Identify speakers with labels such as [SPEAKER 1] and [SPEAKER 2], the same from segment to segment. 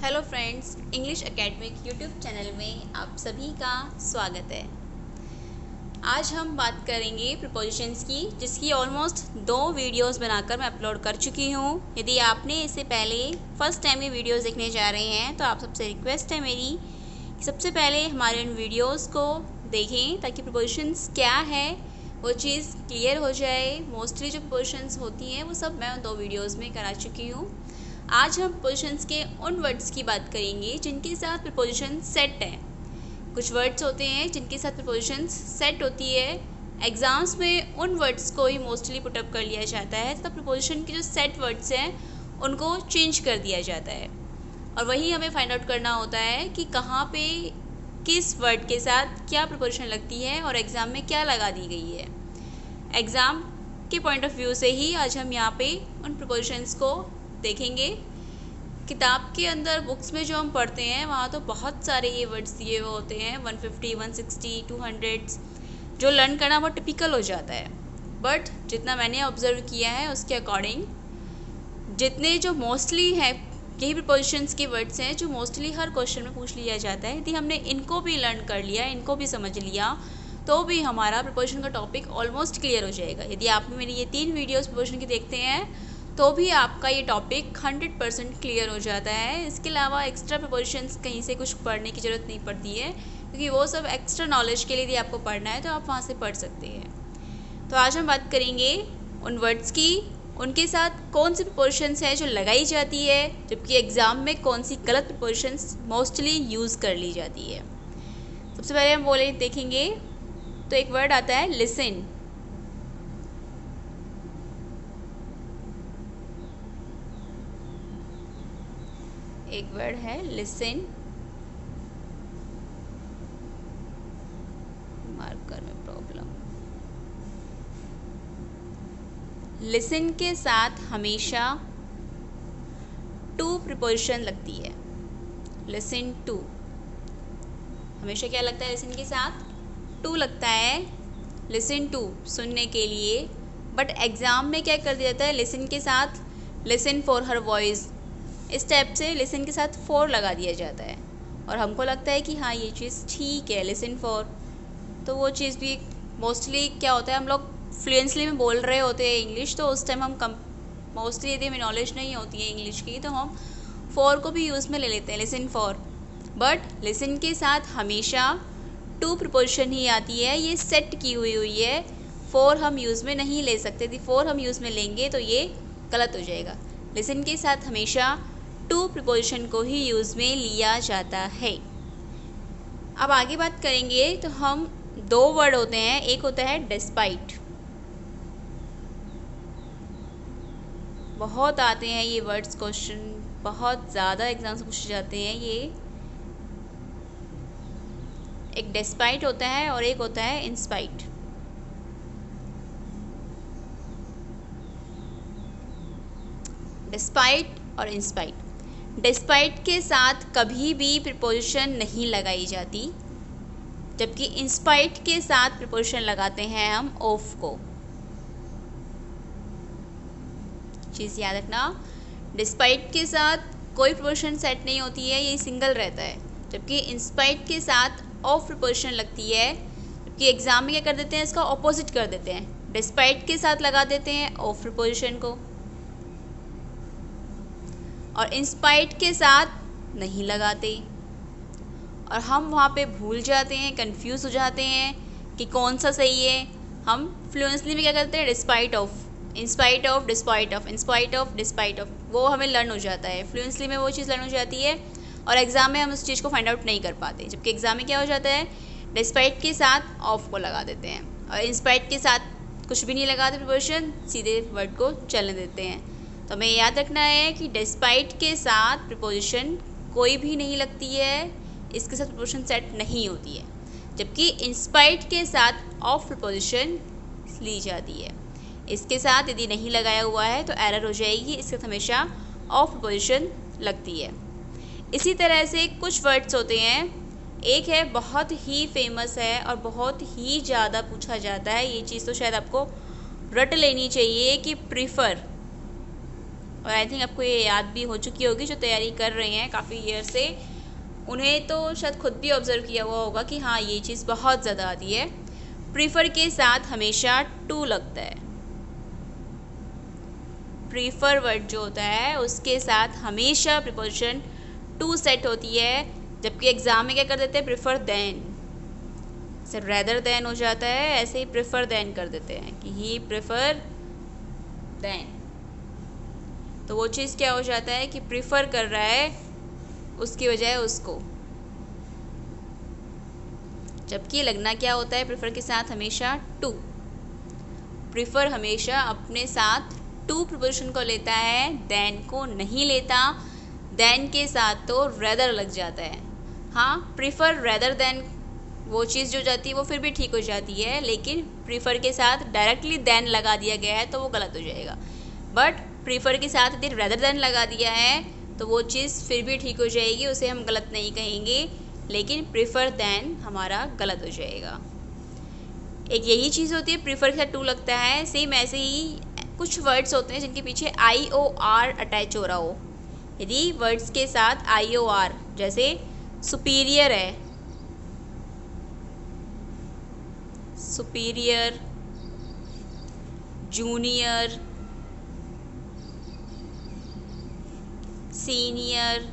[SPEAKER 1] Hello friends, English academic YouTube channel में आप सभी का स्वागत है। आज हम बात करेंगे प्रीपोजिशंस की, जिसकी ऑलमोस्ट 2 वीडियोस बनाकर मैं अपलोड कर चुकी हूँ। यदि आपने इससे पहले फर्स्ट टाइम ये वीडियोस देखने जा रहे हैं तो आप सबसे रिक्वेस्ट है मेरी कि सबसे पहले हमारे इन वीडियोस को देखें ताकि प्रीपोजिशंस क्या है वो चीज़ क्लियर हो जाए। मोस्टली जो प्रीपोजिशंस होती हैं वो सब मैं उन 2 वीडियोज़ में करा चुकी हूँ। आज हम प्रीपोजिशंस के उन वर्ड्स की बात करेंगे जिनके साथ प्रीपोजिशन सेट है। कुछ वर्ड्स होते हैं जिनके साथ प्रीपोजिशंस सेट होती है। एग्जाम्स में उन वर्ड्स को ही मोस्टली पुटअप कर लिया जाता है तथा प्रीपोजिशन के जो सेट वर्ड्स हैं उनको चेंज कर दिया जाता है, और वही हमें फाइंड आउट करना होता है कि कहाँ पे किस वर्ड के साथ क्या प्रीपोजिशन लगती है और एग्ज़ाम में क्या लगा दी गई है। एग्ज़ाम के पॉइंट ऑफ व्यू से ही आज हम यहाँ पे उन प्रीपोजिशंस को देखेंगे। किताब के अंदर बुक्स में जो हम पढ़ते हैं वहाँ तो बहुत सारे ये वर्ड्स दिए हुए होते हैं, 150, 160, 200, जो लर्न करना बहुत टिपिकल हो जाता है। बट जितना मैंने ऑब्जर्व किया है उसके अकॉर्डिंग जितने जो मोस्टली हैं यही प्रीपोजिशंस के वर्ड्स हैं जो मोस्टली हर क्वेश्चन में पूछ लिया जाता है। यदि हमने इनको भी लर्न कर लिया, इनको भी समझ लिया, तो भी हमारा प्रीपोजिशन का टॉपिक ऑलमोस्ट क्लियर हो जाएगा। यदि आप मेरी ये 3 वीडियोस प्रीपोजिशन की देखते हैं तो भी आपका ये टॉपिक 100% क्लियर हो जाता है। इसके अलावा एक्स्ट्रा प्रीपोजिशंस कहीं से कुछ पढ़ने की ज़रूरत नहीं पड़ती है, क्योंकि वो सब एक्स्ट्रा नॉलेज के लिए यदि आपको पढ़ना है तो आप वहाँ से पढ़ सकते हैं। तो आज हम बात करेंगे उन वर्ड्स की, उनके साथ कौन सी प्रीपोजिशंस है जो लगाई जाती है, जबकि एग्ज़ाम में कौन सी गलत प्रीपोजिशंस मोस्टली यूज़ कर ली जाती है। सबसे पहले हम देखेंगे तो एक वर्ड आता है लिसन। एक वर्ड है लिसन, मार्कर में प्रॉब्लम। लिसन के साथ हमेशा टू प्रीपोजिशन लगती है। लिसन टू, हमेशा क्या लगता है लिसन के साथ? टू लगता है। लिसन टू सुनने के लिए, बट एग्ज़ाम में क्या कर दिया जाता है लिसन के साथ लिसन फॉर हर वॉइस, इस टाइप से लिसन के साथ फॉर लगा दिया जाता है और हमको लगता है कि हाँ ये चीज़ ठीक है लिसन फॉर। तो वो चीज़ भी मोस्टली क्या होता है, हम लोग फ्लुएंटली में बोल रहे होते हैं इंग्लिश, तो उस टाइम हम मोस्टली यदि हमें नॉलेज नहीं होती है इंग्लिश की तो हम फॉर को भी यूज़ में ले लेते हैं, लिसन फॉर। बट लिसन के साथ हमेशा टू प्रीपोजिशन ही आती है, ये सेट की हुई है। फॉर हम यूज़ में नहीं ले सकते, यदि फॉर हम यूज़ में लेंगे तो ये गलत हो जाएगा। लिसन के साथ हमेशा टू प्रीपोजिशन को ही यूज़ में लिया जाता है। अब आगे बात करेंगे तो हम 2 वर्ड होते हैं, एक होता है डिस्पाइट। बहुत आते हैं ये वर्ड्स, क्वेश्चन बहुत ज़्यादा एग्जाम से पूछे जाते हैं। ये एक डिस्पाइट होता है और एक होता है इंस्पाइट। डिस्पाइट और इंस्पाइट। डिस्पाइट के साथ कभी भी प्रीपोजिशन नहीं लगाई जाती, जबकि इंस्पाइट के साथ प्रीपोजिशन लगाते हैं हम ऑफ को। चीज़ याद रखना, डिस्पाइट के साथ कोई प्रीपोजिशन सेट नहीं होती है, ये सिंगल रहता है, जबकि इंस्पाइट के साथ ऑफ प्रीपोजिशन लगती है। जबकि एग्जाम में क्या कर देते हैं, इसका ऑपोजिट कर देते हैं, डिस्पाइट के साथ लगा देते हैं ऑफ प्रीपोजिशन को और इंस्पाइट के साथ नहीं लगाते, और हम वहाँ पे भूल जाते हैं, कंफ्यूज हो जाते हैं कि कौन सा सही है। हम फ्लुएंटली में क्या करते हैं, despite of, in spite of, despite of, in spite of, despite of, वो हमें लर्न हो जाता है। फ्लुएंटली में वो चीज़ लर्न हो जाती है और एग्ज़ाम में हम उस चीज़ को फाइंड आउट नहीं कर पाते, जबकि एग्ज़ाम में क्या हो जाता है, डिस्पाइट के साथ ऑफ को लगा देते हैं और इंस्पाइट के साथ कुछ भी नहीं लगाते प्रीपोजिशन, सीधे वर्ड को चलने देते हैं। तो हमें याद रखना है कि डिस्पाइट के साथ प्रीपोजिशन कोई भी नहीं लगती है, इसके साथ प्रीपोजिशन सेट नहीं होती है, जबकि इंस्पाइट के साथ ऑफ प्रीपोजिशन ली जाती है। इसके साथ यदि नहीं लगाया हुआ है तो एरर हो जाएगी, इसके साथ हमेशा ऑफ प्रीपोजिशन लगती है। इसी तरह से कुछ वर्ड्स होते हैं, एक है बहुत ही फेमस है और बहुत ही ज़्यादा पूछा जाता है, ये चीज़ तो शायद आपको रट लेनी चाहिए कि प्रीफर। और आई थिंक आपको ये याद भी हो चुकी होगी, जो तैयारी कर रहे हैं काफ़ी ईयर से उन्हें तो शायद खुद भी ऑब्जर्व किया हुआ होगा कि हाँ ये चीज़ बहुत ज़्यादा आती है। प्रीफर के साथ हमेशा टू लगता है। प्रीफर वर्ड जो होता है उसके साथ हमेशा प्रीपोजिशन टू सेट होती है, जबकि एग्जाम में क्या कर देते हैं, प्रीफर देन से रेदर देन हो जाता है, ऐसे ही प्रीफर देन कर देते हैं कि ही प्रीफर देन। तो वो चीज़ क्या हो जाता है कि प्रीफर कर रहा है उसकी बजाय उसको, जबकि लगना क्या होता है प्रीफर के साथ हमेशा टू। प्रीफर हमेशा अपने साथ टू प्रीपोजिशन को लेता है, देन को नहीं लेता। देन के साथ तो रेदर लग जाता है। हाँ, प्रीफर रेदर देन वो चीज़ जो जाती है वो फिर भी ठीक हो जाती है, लेकिन प्रीफर के साथ डायरेक्टली देन लगा दिया गया है तो वो गलत हो जाएगा। बट प्रीफर के साथ यदि रेदर देन लगा दिया है तो वो चीज़ फिर भी ठीक हो जाएगी, उसे हम गलत नहीं कहेंगे, लेकिन प्रीफर देन हमारा गलत हो जाएगा। एक यही चीज़ होती है, प्रीफर के साथ टू लगता है। सेम ऐसे ही कुछ वर्ड्स होते हैं जिनके पीछे IOR अटैच हो रहा हो। यदि वर्ड्स के साथ IOR, जैसे सुपीरियर है, सुपीरियर, जूनियर, सीनियर,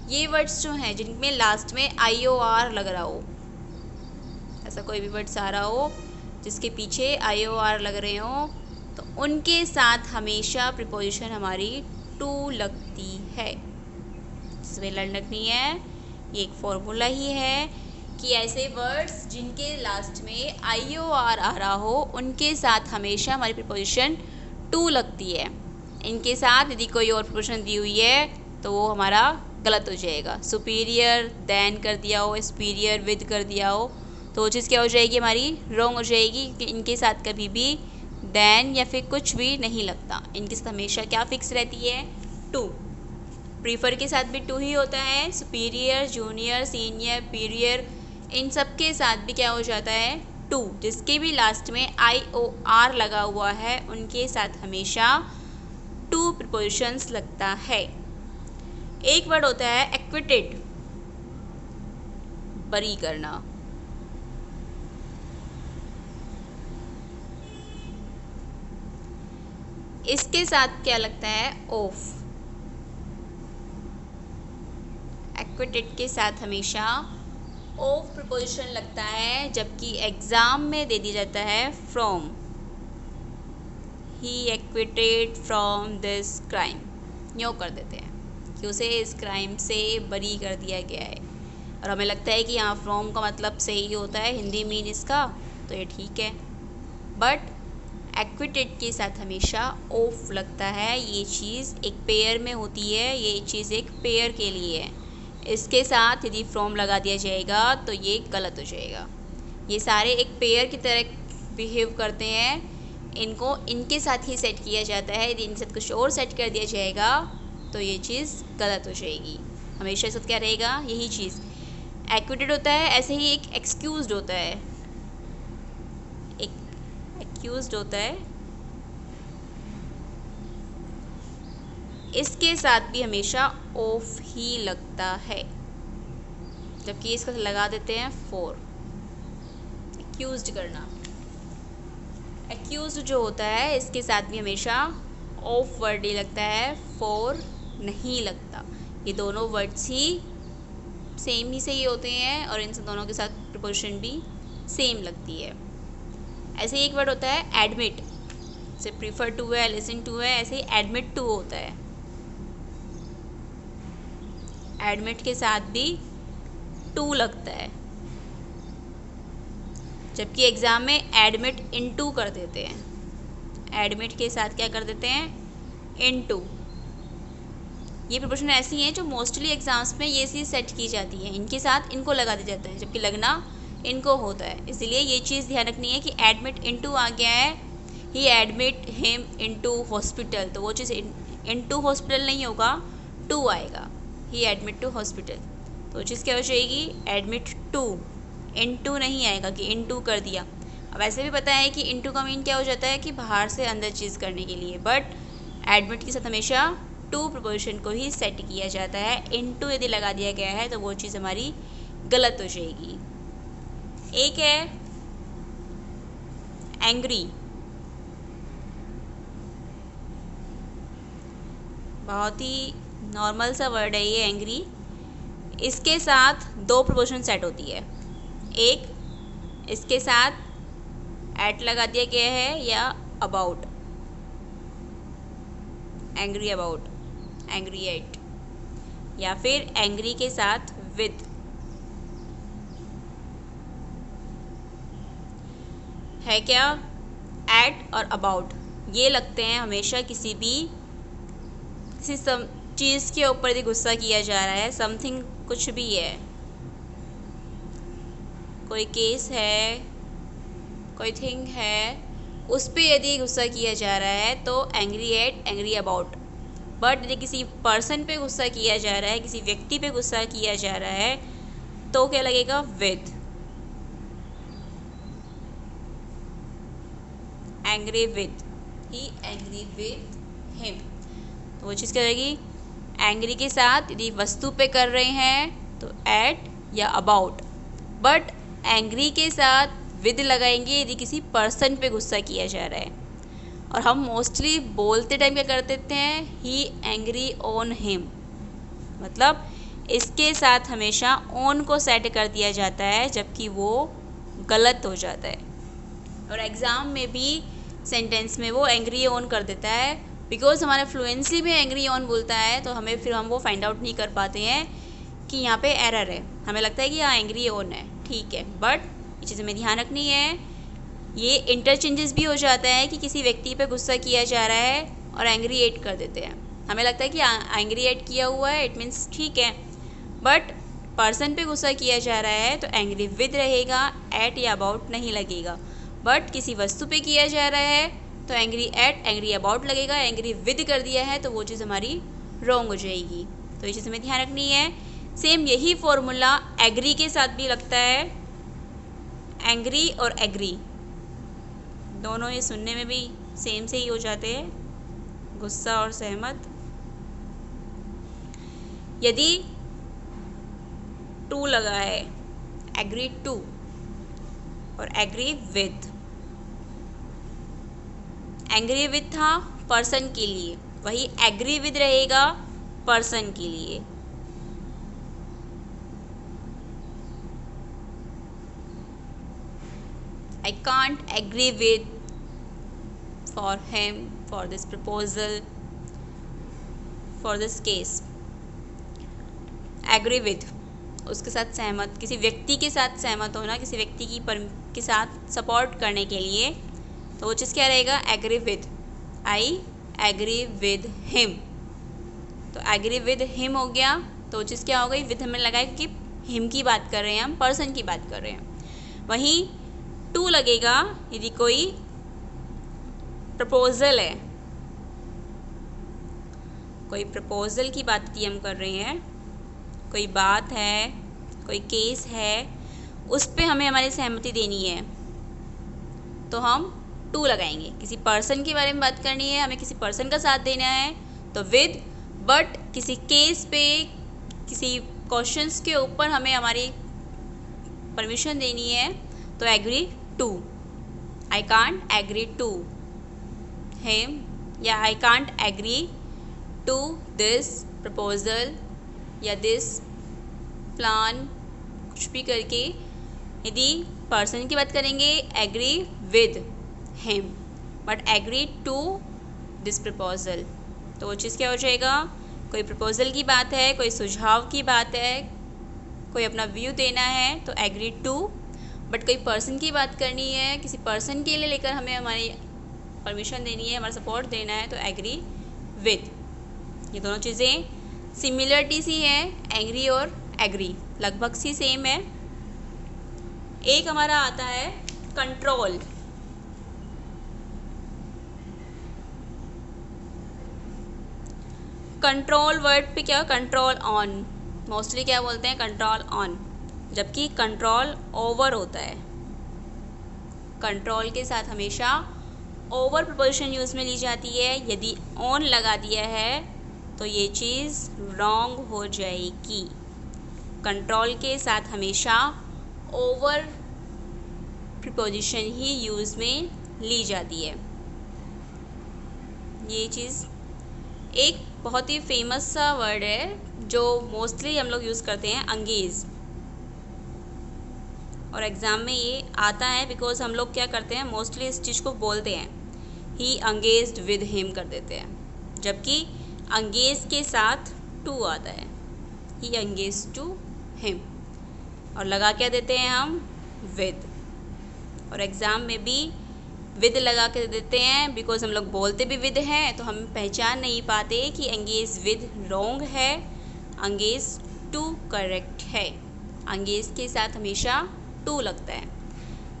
[SPEAKER 1] ये वर्ड्स जो हैं जिनमें लास्ट में IOR लग रहा हो, ऐसा कोई भी वर्ड्स आ रहा हो जिसके पीछे IOR लग रहे हो, तो उनके साथ हमेशा प्रीपोजिशन हमारी टू लगती है। इसमें लड़नक नहीं है, ये एक फॉर्मूला ही है कि ऐसे वर्ड्स जिनके लास्ट में IOR आ रहा हो उनके साथ हमेशा हमारी प्रीपोजिशन टू लगती है। इनके साथ यदि कोई और प्रीपोजिशन दी हुई है तो वो हमारा गलत हो जाएगा। सुपीरियर देन कर दिया हो, सुपीरियर विद कर दिया हो, तो वो चीज़ क्या हो जाएगी, हमारी रॉन्ग हो जाएगी कि इनके साथ कभी भी देन या फिर कुछ भी नहीं लगता। इनके साथ हमेशा क्या फिक्स रहती है, टू। प्रीफर के साथ भी टू ही होता है। सुपीरियर, जूनियर, सीनियर, पीरियर, इन सब के साथ भी क्या हो जाता है, टू। जिसके भी लास्ट में IOR लगा हुआ है उनके साथ हमेशा टू प्रीपोजिशंस लगता है। एक वर्ड होता है एक्विटेड, बरी करना। इसके साथ क्या लगता है, ऑफ। एक्विटेड के साथ हमेशा ऑफ प्रीपोजिशन लगता है, जबकि एग्जाम में दे दिया जाता है from. He acquitted from this crime, यूँ कर देते हैं कि उसे इस क्राइम से बरी कर दिया गया है। और हमें लगता है कि यहाँ फ्रॉम का मतलब सही होता है हिंदी मीन इसका, तो ये ठीक है। बट एक्विटेड के साथ हमेशा ऑफ लगता है। ये चीज़ एक पेयर में होती है, ये चीज़ एक पेयर के लिए है। इसके साथ यदि फ्रॉम लगा दिया जाएगा तो ये गलत हो जाएगा। ये सारे एक पेयर की तरह बिहेव करते हैं, इनको इनके साथ ही सेट किया जाता है। यदि इनके साथ कुछ और सेट कर दिया जाएगा तो ये चीज़ गलत हो जाएगी। हमेशा साथ क्या रहेगा, यही चीज़। एक्विटेड होता है, ऐसे ही एक एक्सक्यूज्ड होता है, एक एक्यूज्ड होता है, इसके साथ भी हमेशा ऑफ ही लगता है, जबकि इसका लगा देते हैं फॉर। एक्यूज्ड करना, एक्यूज्ड जो होता है इसके साथ भी हमेशा ऑफ वर्ड ही लगता है, फॉर नहीं लगता। ये दोनों वर्ड्स ही सेम ही सही होते हैं और इन दोनों के साथ प्रीपोजिशन भी सेम लगती है। ऐसे ही एक वर्ड होता है एडमिट, जैसे प्रीफर टू है, लिसन टू है, ऐसे ही एडमिट टू होता है। एडमिट के साथ भी टू लगता है, जबकि एग्ज़ाम में एडमिट इनटू कर देते हैं। एडमिट के साथ क्या कर देते हैं, इनटू। ये प्रीपोजिशन ऐसी हैं जो मोस्टली एग्जाम्स में ये चीज़ सेट की जाती है, इनके साथ इनको लगा दिया जाता है, जबकि लगना इनको होता है। इसलिए ये चीज़ ध्यान रखनी है कि एडमिट इनटू आ गया है, ही एडमिट हिम इनटू हॉस्पिटल, तो वो चीज़ इनटू हॉस्पिटल नहीं होगा, टू आएगा, ही एडमिट टू हॉस्पिटल। तो वो चीज़ क्या हो जाएगी, एडमिट टू, इनटू नहीं आएगा कि इनटू कर दिया। वैसे भी पता है कि इनटू का मीन क्या हो जाता है कि बाहर से अंदर चीज़ करने के लिए, बट एडमिट के साथ हमेशा टू प्रपोजिशन को ही सेट किया जाता है। इनटू यदि लगा दिया गया है तो वो चीज़ हमारी गलत हो जाएगी। एक है एंग्री, बहुत ही नॉर्मल सा वर्ड है ये एंग्री। इसके साथ दो प्रपोजिशन सेट होती है, एक इसके साथ एट लगा दिया गया है या about, angry about, angry at, या फिर एंग्री के साथ विद। है क्या, एट और अबाउट ये लगते हैं हमेशा किसी चीज़ के ऊपर यदि गुस्सा किया जा रहा है, समथिंग कुछ भी है, कोई केस है, कोई थिंग है, उस पर यदि गुस्सा किया जा रहा है तो angry at, angry about. But यदि किसी पर्सन पे गुस्सा किया जा रहा है, किसी व्यक्ति पे गुस्सा किया जा रहा है, तो क्या लगेगा, with, angry with, he angry with him. तो वो चीज़ क्या रहेगी, एंग्री के साथ यदि वस्तु पे कर रहे हैं तो एट या अबाउट, बट एंग्री के साथ विद लगाएंगे यदि किसी पर्सन पे गुस्सा किया जा रहा है। और हम मोस्टली बोलते टाइम क्या कर देते हैं, ही एंग्री ऑन हिम, मतलब इसके साथ हमेशा ऑन को सेट कर दिया जाता है, जबकि वो गलत हो जाता है। और एग्ज़ाम में भी सेंटेंस में वो एंग्री ऑन कर देता है, बिकॉज हमारा फ्लुएंसी में एंग्री ऑन बोलता है, तो हमें फिर हम वो फाइंड आउट नहीं कर पाते हैं कि यहाँ पे एरर है। हमें लगता है कि यहाँ एंग्री ऑन है, ठीक है, बट ये चीज़ हमें ध्यान रखनी है। ये इंटरचेंजेस भी हो जाता है कि किसी व्यक्ति पे गुस्सा किया जा रहा है और एंग्री एट कर देते हैं, हमें लगता है कि एंग्री एट किया हुआ है, इट मीन्स ठीक है, बट पर्सन पे गुस्सा किया जा रहा है तो एंग्री विद रहेगा, एट या अबाउट नहीं लगेगा। बट किसी वस्तु पे किया जा रहा है तो एंग्री एट, एंग्री अबाउट लगेगा, एंग्री विद कर दिया है तो वो चीज़ हमारी रॉन्ग हो जाएगी। तो ये चीज़ हमें ध्यान रखनी है। सेम यही फॉर्मूला एग्री के साथ भी लगता है, एंग्री और एग्री दोनों ये सुनने में भी सेम से ही हो जाते हैं, गुस्सा और सहमत। यदि टू लगा है, एग्री टू और एग्री विद, एंग्री विद था पर्सन के लिए, वही एग्री विद रहेगा पर्सन के लिए। I can't agree with for him for this proposal for this case। agree with उसके साथ सहमत, किसी व्यक्ति के साथ सहमत होना, किसी व्यक्ति के साथ सपोर्ट करने के लिए, तो वो चीज़ क्या रहेगा, agree with, I agree with him. तो एग्री विद हिम हो गया, तो वो चीज़ क्या हो गई, विद हमें लगा कि हिम की बात कर रहे हैं, हम पर्सन की बात कर रहे हैं। वहीं टू लगेगा यदि कोई प्रपोजल है, कोई प्रपोजल की बात यदि हम कर रहे हैं, कोई बात है, कोई केस है, उस पे हमें हमारी सहमति देनी है, तो हम टू लगाएंगे। किसी पर्सन के बारे में बात करनी है, हमें किसी पर्सन का साथ देना है तो विद, बट किसी केस पे, किसी क्वेश्चंस के ऊपर हमें हमारी परमिशन देनी है तो agree to. I can't agree to him, या I can't agree to this proposal या दिस प्लान, कुछ भी करके यदि पर्सन की बात करेंगे agree with him, but agree to this proposal, तो वो चीज़ क्या हो जाएगा, कोई प्रपोजल की बात है, कोई सुझाव की बात है, कोई अपना व्यू देना है तो एग्री टू, बट कोई पर्सन की बात करनी है, किसी पर्सन के लिए लेकर हमें हमारी परमिशन देनी है, हमारा सपोर्ट देना है तो एग्री विद। ये दोनों चीज़ें सिमिलरिटी सी हैं, एंग्री और एग्री लगभग सी सेम है। एक हमारा आता है कंट्रोल। कंट्रोल वर्ड पे क्या, कंट्रोल ऑन, मोस्टली क्या बोलते हैं, कंट्रोल ऑन, जबकि कंट्रोल ओवर होता है। कंट्रोल के साथ हमेशा ओवर प्रपोजिशन यूज़ में ली जाती है। यदि ऑन लगा दिया है तो ये चीज़ रॉन्ग हो जाएगी। कंट्रोल के साथ हमेशा ओवर प्रपोजिशन ही यूज़ में ली जाती है। ये चीज़ एक बहुत ही फेमस सा वर्ड है जो मोस्टली हम लोग यूज़ करते हैं, अंगेज। और एग्ज़ाम में ये आता है बिकॉज हम लोग क्या करते हैं, मोस्टली इस चीज़ को बोलते हैं, ही अंगेज्ड विद हिम कर देते हैं, जबकि अंगेज के साथ टू आता है, ही अंगेज टू हिम, और लगा क्या देते हैं हम, विद। और एग्ज़ाम में भी विद लगा के देते हैं बिकॉज हम लोग बोलते भी विद हैं, तो हम पहचान नहीं पाते कि अंगेज विद रॉन्ग है, अंगेज टू करेक्ट है। अंगेज के साथ हमेशा टू लगता है।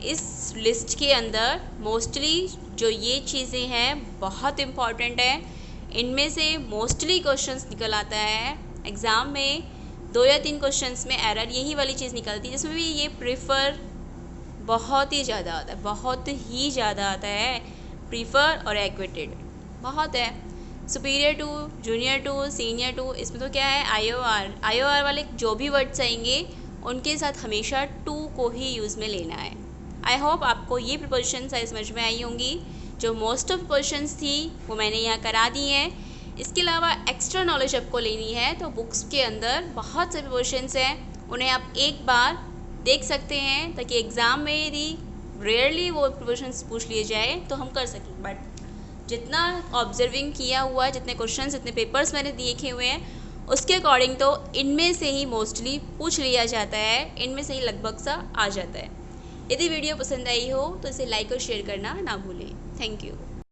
[SPEAKER 1] इस लिस्ट के अंदर मोस्टली जो ये चीज़ें हैं बहुत इम्पॉर्टेंट है। इनमें से मोस्टली क्वेश्चंस निकल आता है एग्ज़ाम में। 2 या 3 क्वेश्चंस में एरर यही वाली चीज़ निकलती है, जिसमें भी ये प्रीफर बहुत ही ज़्यादा आता है, बहुत ही ज़्यादा आता है। प्रीफर और एक्वेटेड बहुत है। Superior to, junior to, senior to, इसमें तो क्या है, आईओआर वाले जो भी वर्ड्स आएंगे उनके साथ हमेशा टू को ही यूज़ में लेना है। आई होप आपको ये प्रिपोजिशन सारी समझ में आई होंगी। जो मोस्ट ऑफ प्रिपोजिशंस थी वो मैंने यहाँ करा दी हैं। इसके अलावा एक्स्ट्रा नॉलेज आपको लेनी है तो बुक्स के अंदर बहुत से प्रिपोजिशंस हैं, उन्हें आप एक बार देख सकते हैं, ताकि एग्ज़ाम में यदि रेयरली वो प्रिपोजिशंस पूछ लिए जाए तो हम कर सकें। बट जितना ऑब्जर्विंग किया हुआ है, जितने क्वेश्चंस, जितने पेपर्स मैंने देखे हुए हैं, उसके अकॉर्डिंग तो इनमें से ही मोस्टली पूछ लिया जाता है, इनमें से ही लगभग सा आ जाता है। यदि वीडियो पसंद आई हो तो इसे लाइक और शेयर करना ना भूलें। Thank you.